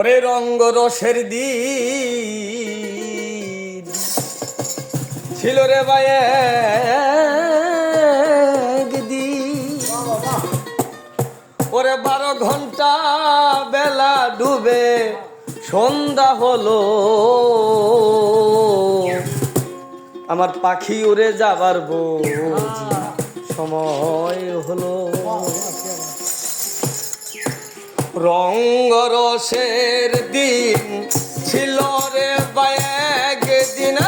ওরে রঙ্গ রসের দিন ছিল রে একদিন, ওরে 12 ঘন্টা বেলা ডুবে সন্ধ্যা হলো, আমার পাখি উড়ে যাবার সময় হলো। রঙ্গ রসের দিন ছিল রে একদিন,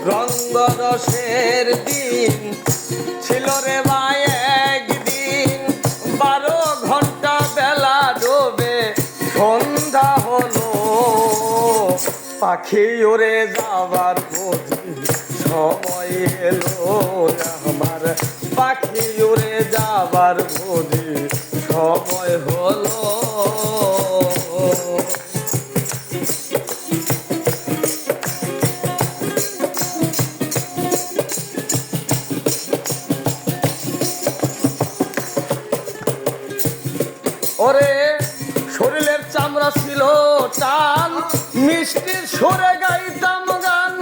রঙ্গ রসের দিন ছিল রে একদিন, 12 ঘন্টা বেলা ডোবে সন্ধ্যা হলো, পাখি উড়ে যাবার সময় এলো, আমার পাখি উড়ে যাবার সময় হলো। ওরে শরীরের চামড়া ছিল টান, মিষ্টির সুরে গাইতাম গান,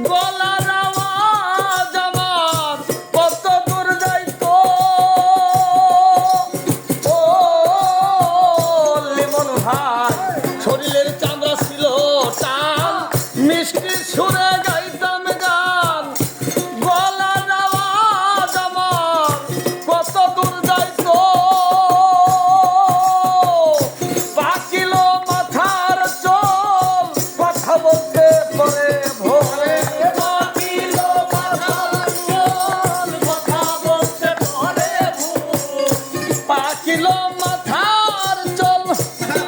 গলার আওয়াজ আমার কত দূর যাইতো, ও লিমন ভাই। শরীরের চামড়া ছিল টান, মিষ্টির সুরে গাইতাম গান, গলার আওয়াজ আমার কত দূর যাইতো,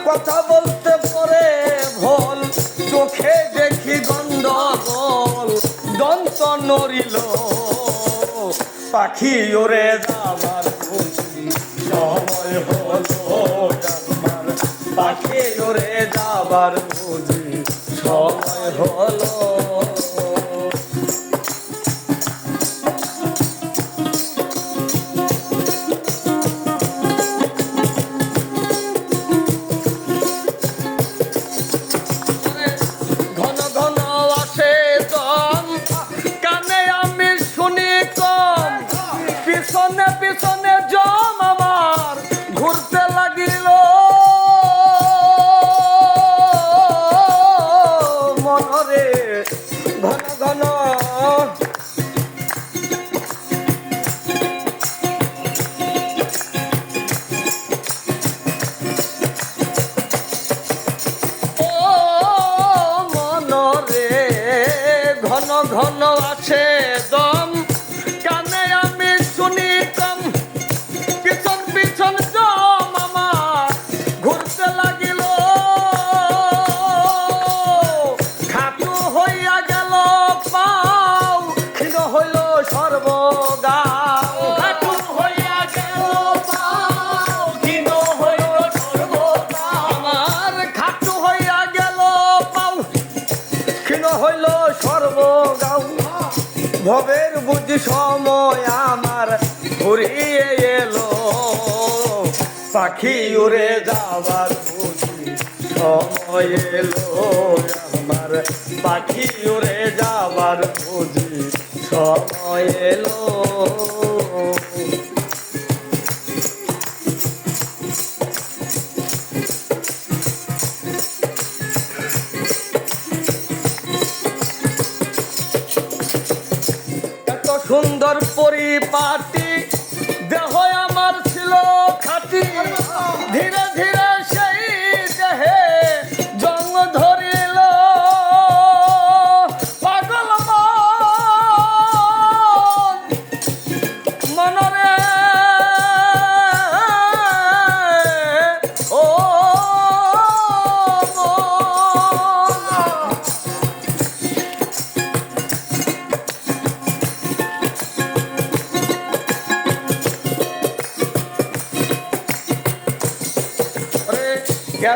কথা বলতে পরে ভোল, চোখে দেখি গন্ডগোল, দন্ত নড়িল, পাখি ওরে যাবার সময় হলো, আমার পাখি ওরে যাবার সময় হলো। পিছনে পিছনে জম আমার ঘুরতে লাগিল, মনরে ঘন ঘন ও মনরে ঘন ঘন আছে দম, কানে আমি শুনিতাম, পিছন পিছন জম আমার ঘুরতে লাগিল, খাটু হইয়া গেল পাও, ক্ষীণ হইল সর্বগাও, খাটু হইয়া গেল পাও, ক্ষীণ হইল সর্বগাও, আমার খাটু হইয়া গেল পাও, ক্ষীণ হইল সর্বগাও, ভবের বুঝি সময় আমার ঘুরিয়ে এলো, পাখি উড়ে যাবার বুঝি সময় এলো, আমার পাখি উড়ে যাবার বুঝি সময় এলো। সুন্দর পরিপাটি দেহ আমার ছিল খাঁটি, ধীরে ধীরে সেই দেহে জং ধরিল, পাগল মনরে ও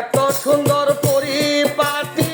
এত সুন্দর পরিপাটি